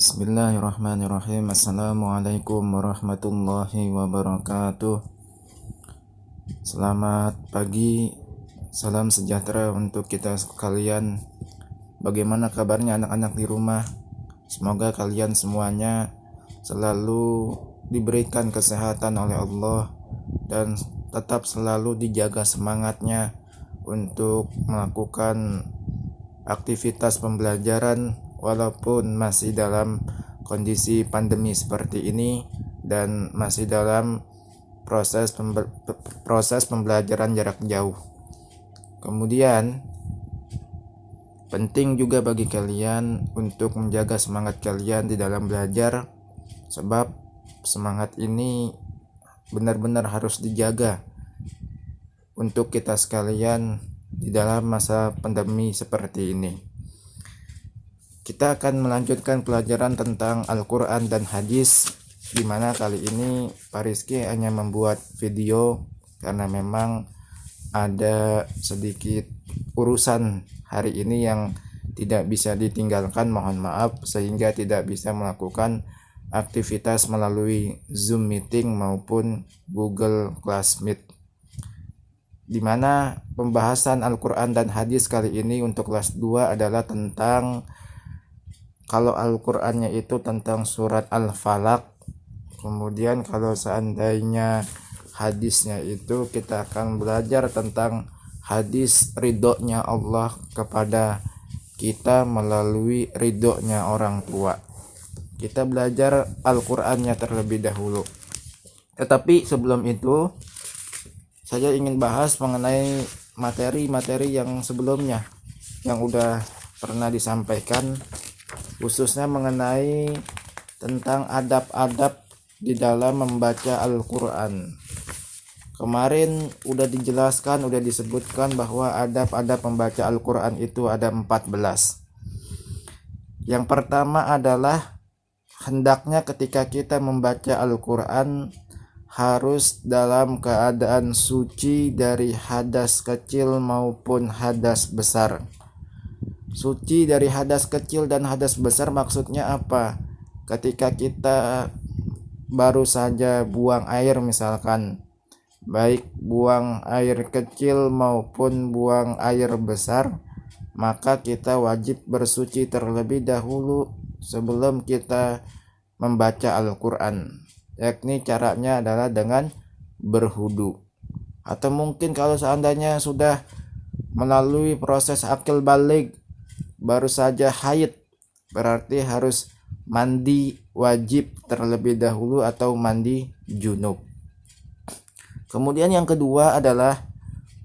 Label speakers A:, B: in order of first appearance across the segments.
A: Bismillahirrahmanirrahim. Assalamualaikum warahmatullahi wabarakatuh. Selamat pagi, salam sejahtera untuk kita sekalian. Bagaimana kabarnya anak-anak di rumah? Semoga kalian semuanya selalu diberikan kesehatan oleh Allah dan tetap selalu dijaga semangatnya untuk melakukan aktivitas pembelajaran walaupun masih dalam kondisi pandemi seperti ini dan masih dalam proses pembelajaran jarak jauh. Kemudian penting juga bagi kalian untuk menjaga semangat kalian di dalam belajar, sebab semangat ini benar-benar harus dijaga untuk kita sekalian di dalam masa pandemi seperti ini. Kita akan melanjutkan pelajaran tentang Al-Quran dan Hadis, di mana kali ini Pak Rizky hanya membuat video karena memang ada sedikit urusan hari ini yang tidak bisa ditinggalkan, mohon maaf, sehingga tidak bisa melakukan aktivitas melalui Zoom meeting maupun Google Classmeet, di mana pembahasan Al-Quran dan Hadis kali ini untuk kelas 2 adalah tentang, kalau Al-Qur'annya itu tentang surat Al-Falaq, kemudian kalau seandainya hadisnya itu kita akan belajar tentang hadis ridhonya Allah kepada kita melalui ridhonya orang tua. Kita belajar Al-Qur'annya terlebih dahulu. Tetapi sebelum itu saya ingin bahas mengenai materi-materi yang sebelumnya yang udah pernah disampaikan, khususnya mengenai tentang adab-adab di dalam membaca Al-Quran. Kemarin udah dijelaskan, udah disebutkan bahwa adab-adab membaca Al-Quran itu ada 14. Yang pertama adalah hendaknya ketika kita membaca Al-Quran harus dalam keadaan suci dari hadas kecil maupun hadas besar. Suci dari hadas kecil dan hadas besar maksudnya apa? Ketika kita baru saja buang air misalkan, baik buang air kecil maupun buang air besar, maka kita wajib bersuci terlebih dahulu sebelum kita membaca Al-Quran. Yakni caranya adalah dengan berhudu. Atau mungkin kalau seandainya sudah melalui proses akil baligh, baru saja haid, berarti harus mandi wajib terlebih dahulu atau mandi junub. Kemudian yang kedua adalah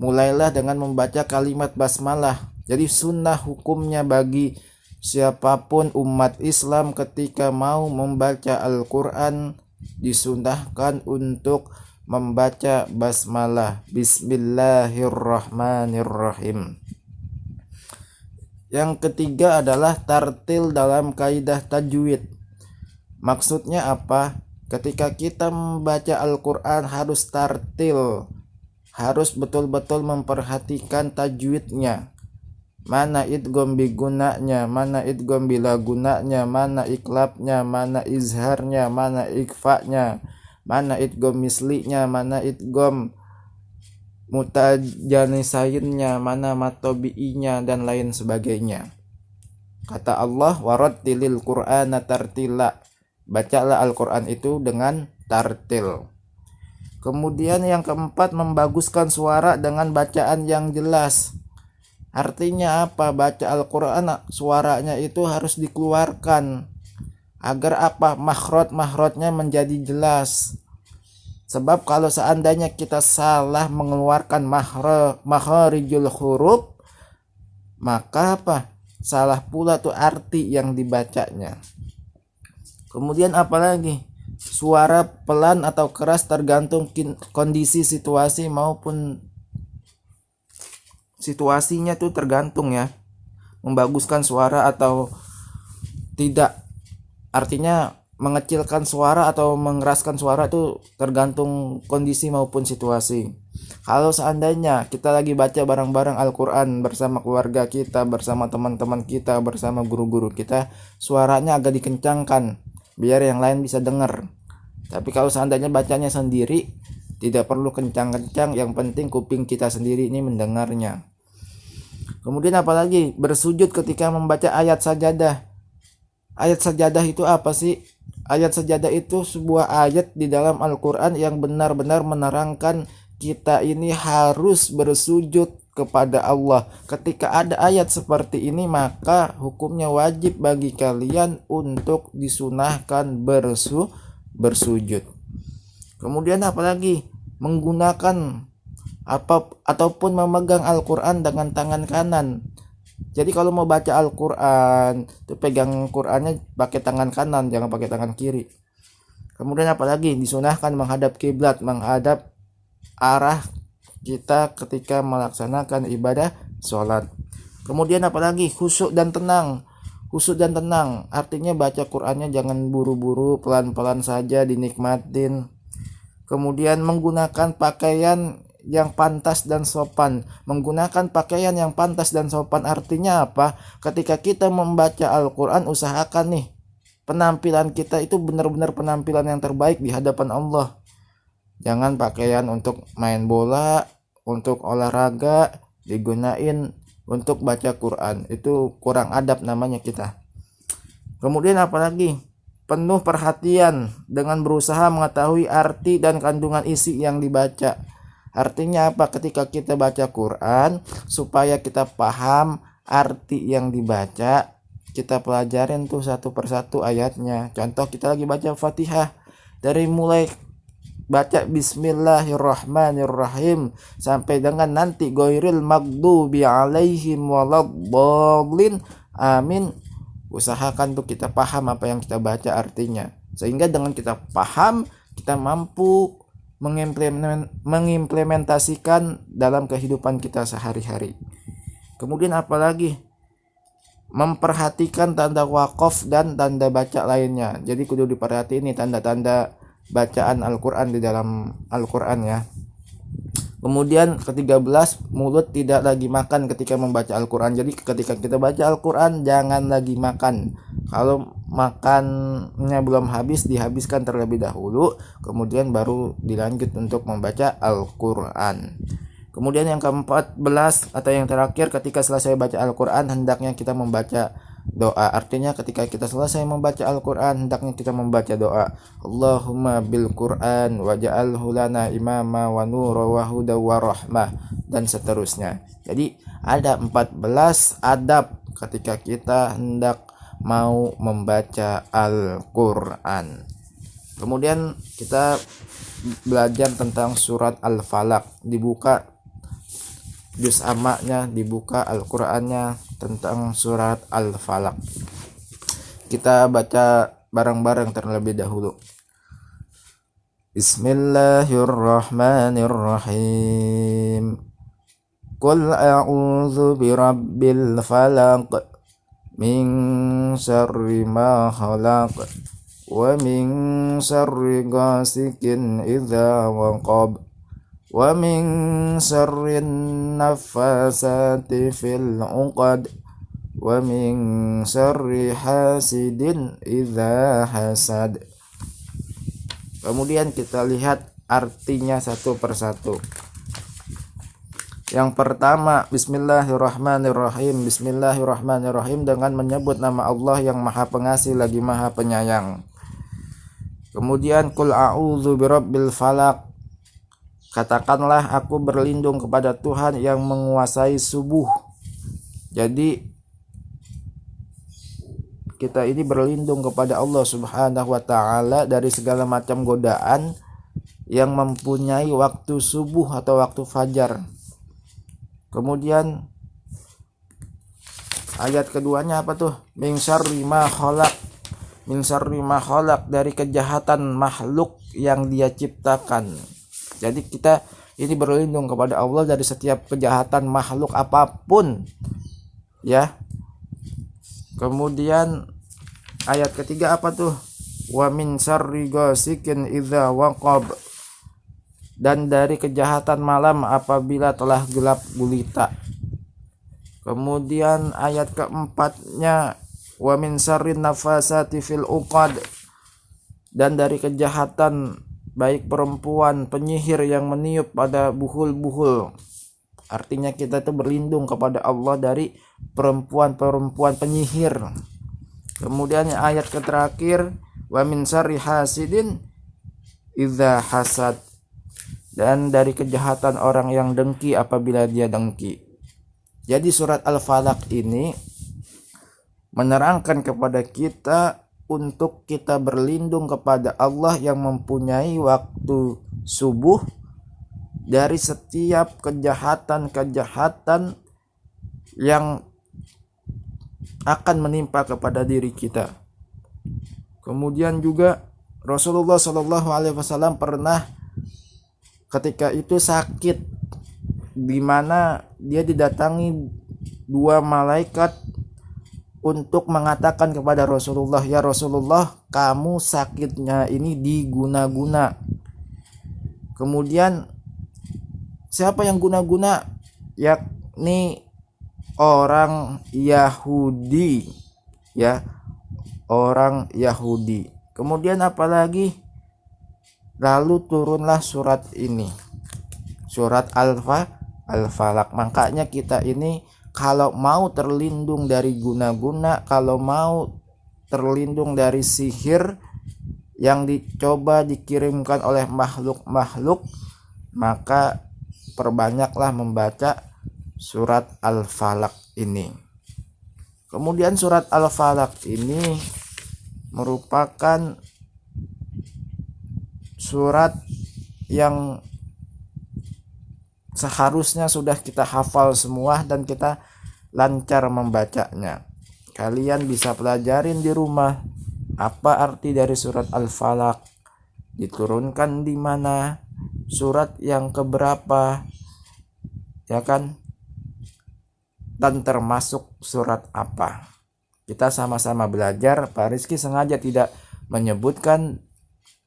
A: mulailah dengan membaca kalimat basmalah. Jadi sunnah hukumnya bagi siapapun umat Islam ketika mau membaca Al-Quran disunnahkan untuk membaca basmalah, Bismillahirrahmanirrahim. Yang ketiga adalah tartil dalam kaidah tajwid. Maksudnya apa? Ketika kita membaca Al-Quran harus tartil, harus betul-betul memperhatikan tajwidnya. Mana idgham bigunanya, mana idgham bila gunanya, mana iklabnya, mana izharnya, mana ikfanya, mana idgham mislinya, mana idgham mutajanisainnya, mana matobi'inya, dan lain sebagainya. Kata Allah, warattilil Qur'ana tartila. Bacalah Al-Quran itu dengan tartil. Kemudian yang keempat, membaguskan suara dengan bacaan yang jelas. Artinya apa? Baca Al-Quran suaranya itu harus dikeluarkan agar apa? Makhraj-makhrajnya menjadi jelas. Sebab kalau seandainya kita salah mengeluarkan makharijul huruf, maka apa? Salah pula tuh arti yang dibacanya. Kemudian apalagi? Suara pelan atau keras tergantung kondisi situasi maupun situasinya tuh tergantung ya. Membaguskan suara atau tidak. Artinya mengecilkan suara atau mengeraskan suara itu tergantung kondisi maupun situasi. Kalau seandainya kita lagi baca bareng-bareng Al-Quran bersama keluarga kita, bersama teman-teman kita, bersama guru-guru kita, suaranya agak dikencangkan biar yang lain bisa dengar. Tapi kalau seandainya bacanya sendiri, tidak perlu kencang-kencang, yang penting kuping kita sendiri ini mendengarnya. Kemudian apalagi bersujud ketika membaca ayat sajadah. Ayat sajadah itu apa sih? Ayat sajadah itu sebuah ayat di dalam Al-Quran yang benar-benar menerangkan kita ini harus bersujud kepada Allah. Ketika ada ayat seperti ini, maka hukumnya wajib bagi kalian untuk disunahkan bersujud. Kemudian apalagi menggunakan ataupun memegang Al-Quran dengan tangan kanan. Jadi kalau mau baca Al-Quran itu pegang Qurannya pakai tangan kanan, jangan pakai tangan kiri. Kemudian apalagi disunahkan menghadap kiblat, menghadap arah kita ketika melaksanakan ibadah sholat. Kemudian apalagi khusyuk dan tenang. Khusyuk dan tenang artinya baca Qurannya jangan buru-buru, pelan-pelan saja dinikmatin. Kemudian menggunakan pakaian yang pantas dan sopan. Menggunakan pakaian yang pantas dan sopan artinya apa? Ketika kita membaca Al-Quran, usahakan nih penampilan kita itu benar-benar penampilan yang terbaik di hadapan Allah. Jangan pakaian untuk main bola, untuk olahraga digunain untuk baca Quran. Itu kurang adab namanya kita. Kemudian apalagi penuh perhatian dengan berusaha mengetahui arti dan kandungan isi yang dibaca. Artinya apa? Ketika kita baca Quran, supaya kita paham arti yang dibaca, kita pelajarin tuh satu persatu ayatnya. Contoh kita lagi baca Fatihah, dari mulai baca Bismillahirrahmanirrahim sampai dengan nanti ghairil maghdubi alaihim waladdallin, amin. Usahakan tuh kita paham apa yang kita baca artinya, sehingga dengan kita paham, kita mampu mengimplementasikan dalam kehidupan kita sehari-hari. Kemudian apalagi memperhatikan tanda wakaf dan tanda baca lainnya. Jadi kudu diperhatiin nih tanda-tanda bacaan Al-Quran di dalam Al-Quran ya. Kemudian ke-13, mulut tidak lagi makan ketika membaca Al-Quran. Jadi ketika kita baca Al-Quran jangan lagi makan. Kalau makannya belum habis, dihabiskan terlebih dahulu, kemudian baru dilanjut untuk membaca Al-Quran. Kemudian yang ke-14 atau yang terakhir, ketika selesai baca Al-Quran hendaknya kita membaca doa. Artinya ketika kita selesai membaca Al-Quran hendaknya kita membaca doa. Allahumma bil Quran waj'alhu lana imama wa nura wa huda wa rahmah, dan seterusnya. Jadi ada 14 adab ketika kita hendak mau membaca Al-Quran. Kemudian kita belajar tentang surat Al-Falaq. Dibuka juz amma-nya, dibuka Al-Qur'annya tentang surat Al-Falaq. Kita baca bareng-bareng terlebih dahulu. Bismillahirrahmanirrahim. Qul a'udzu birabbil falaq min syarri ma khalaq wa min syarri ghasikin idza waqab wa min syarri naffasati fil 'uqad wa min syarri hasidin idza hasad. Kemudian kita lihat artinya satu persatu. Yang pertama, Bismillahirrahmanirrahim. Bismillahirrahmanirrahim dengan menyebut nama Allah yang Maha Pengasih lagi Maha Penyayang. Kemudian Qul a'udzu birabbil falaq. Katakanlah aku berlindung kepada Tuhan yang menguasai subuh. Jadi kita ini berlindung kepada Allah Subhanahu wa taala dari segala macam godaan yang mempunyai waktu subuh atau waktu fajar. Kemudian ayat keduanya apa tuh? Min syarri ma khalaq. Min syarri ma khalaq, dari kejahatan makhluk yang Dia ciptakan. Jadi kita ini berlindung kepada Allah dari setiap kejahatan makhluk apapun. Ya. Kemudian ayat ketiga apa tuh? wa min syarri ghasikin idza waqab, dan dari kejahatan malam apabila telah gelap gulita. Kemudian ayat keempatnya wa min syarrin nafasati fil uqad, dan dari kejahatan baik perempuan penyihir yang meniup pada buhul-buhul. Artinya kita itu berlindung kepada Allah dari perempuan-perempuan penyihir. Kemudian ayat terakhir wa min syarri hasidin idza hasad, dan dari kejahatan orang yang dengki apabila dia dengki. Jadi surat Al-Falaq ini menerangkan kepada kita untuk kita berlindung kepada Allah yang mempunyai waktu subuh dari setiap kejahatan-kejahatan yang akan menimpa kepada diri kita. Kemudian juga Rasulullah SAW pernah ketika itu sakit, di mana dia didatangi dua malaikat untuk mengatakan kepada Rasulullah, ya Rasulullah, kamu sakitnya ini diguna-guna. Kemudian siapa yang guna-guna? Yakni orang Yahudi, ya, orang Yahudi. Kemudian apalagi? Lalu turunlah surat ini, surat Al-Falaq. Makanya kita ini kalau mau terlindung dari guna-guna, kalau mau terlindung dari sihir yang dicoba dikirimkan oleh makhluk-makhluk, maka perbanyaklah membaca surat Al-Falaq ini. Kemudian surat Al-Falaq ini merupakan surat yang seharusnya sudah kita hafal semua dan kita lancar membacanya. Kalian bisa pelajarin di rumah apa arti dari surat Al-Falaq, diturunkan di mana, surat yang keberapa, ya kan, dan termasuk surat apa. Kita sama-sama belajar. Pak Rizky sengaja tidak menyebutkan,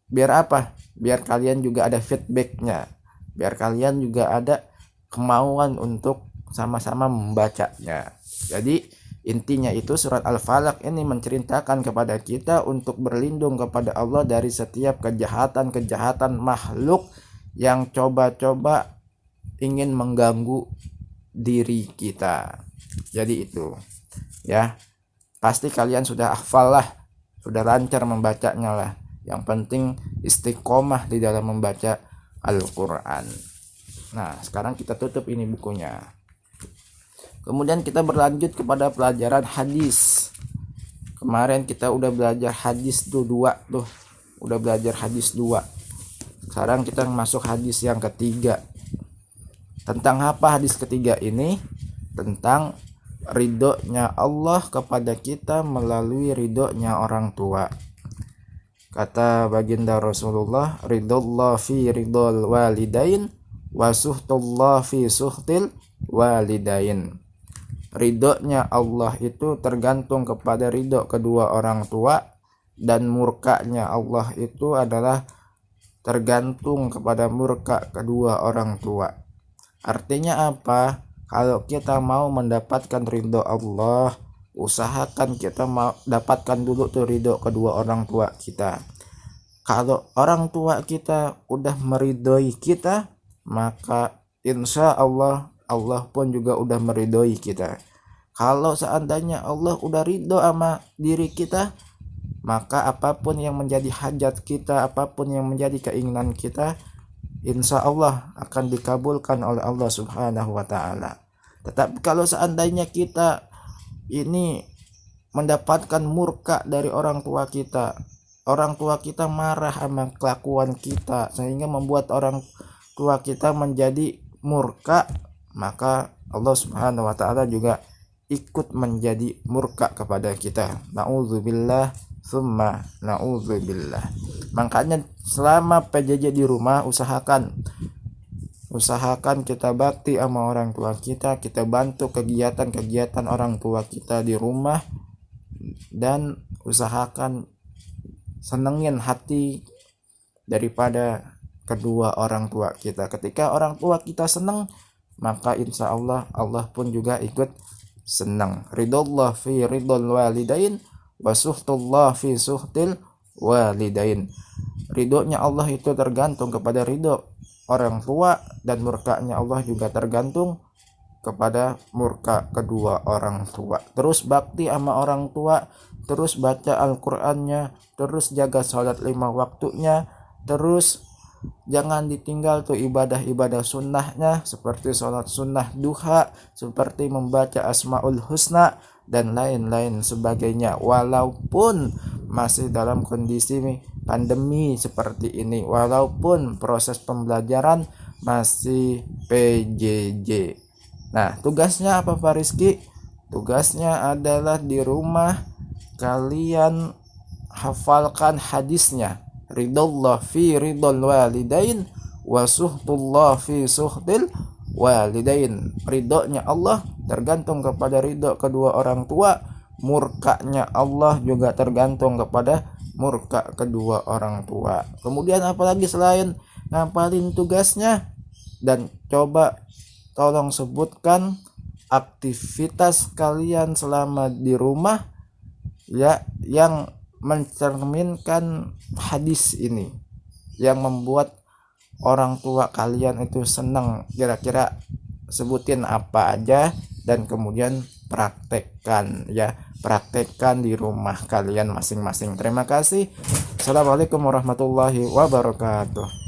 A: biar apa? Biar kalian juga ada feedbacknya, biar kalian juga ada kemauan untuk sama-sama membacanya. Jadi intinya itu surat Al-Falaq ini menceritakan kepada kita untuk berlindung kepada Allah dari setiap kejahatan-kejahatan makhluk yang coba-coba ingin mengganggu diri kita. Jadi itu, ya, pasti kalian sudah hafal lah, sudah lancar membacanya lah. Yang penting istiqomah di dalam membaca Al-Quran. Nah, sekarang kita tutup ini bukunya. Kemudian kita berlanjut kepada pelajaran hadis. Kemarin kita udah belajar hadis tuh 2 tuh. Udah belajar hadis 2. Sekarang kita masuk hadis yang ketiga. Tentang apa hadis ketiga ini? Tentang ridhonya Allah kepada kita melalui ridhonya orang tua. Kata baginda Rasulullah, ridhollah fi ridhol walidain wa suhtullah fi suhtil walidain. Ridhonya Allah itu tergantung kepada ridho kedua orang tua, dan murkanya Allah itu adalah tergantung kepada murka kedua orang tua. Artinya apa? Kalau kita mau mendapatkan ridho Allah, usahakan kita mau dapatkan dulu tuh ridho kedua orang tua kita. Kalau orang tua kita udah meridhoi kita, maka insya Allah Allah pun juga udah meridhoi kita. Kalau seandainya Allah udah ridho sama diri kita, maka apapun yang menjadi hajat kita, apapun yang menjadi keinginan kita, insya Allah akan dikabulkan oleh Allah Subhanahu wa Ta'ala. Tetapi kalau seandainya kita ini mendapatkan murka dari orang tua kita marah sama kelakuan kita sehingga membuat orang tua kita menjadi murka, maka Allah Subhanahu wa Ta'ala juga ikut menjadi murka kepada kita. Na'udzubillah summa na'udzubillah. Makanya selama PJJ di rumah usahakan kita bakti sama orang tua kita bantu kegiatan-kegiatan orang tua kita di rumah, dan usahakan senengin hati daripada kedua orang tua kita. Ketika orang tua kita senang, maka insya Allah Allah pun juga ikut senang. Ridullah fi ridul walidain wa suhtullah fi suhtil walidain. Ridhonya Allah itu tergantung kepada ridho orang tua, dan murkanya Allah juga tergantung kepada murka kedua orang tua. Terus bakti sama orang tua, terus baca Al-Qur'annya, terus jaga sholat 5 waktunya, terus jangan ditinggal tuh ibadah-ibadah sunnahnya seperti sholat sunnah duha, seperti membaca Asmaul Husna dan lain-lain sebagainya. Walaupun masih dalam kondisi pandemi seperti ini, walaupun proses pembelajaran masih PJJ. Nah, tugasnya apa Pak Rizky? Tugasnya adalah di rumah kalian hafalkan hadisnya. Ridullah fi ridul walidain wa suhtullah fi suhtil walidain. Ridhonya Allah tergantung kepada ridho kedua orang tua, murkanya Allah juga tergantung kepada murka kedua orang tua. Kemudian apalagi selain ngapalin tugasnya, dan coba tolong sebutkan aktivitas kalian selama di rumah ya yang mencerminkan hadis ini, yang membuat orang tua kalian itu senang. Kira-kira sebutin apa aja dan kemudian praktekkan ya, praktekkan di rumah kalian masing-masing. Terima kasih. Assalamualaikum warahmatullahi wabarakatuh.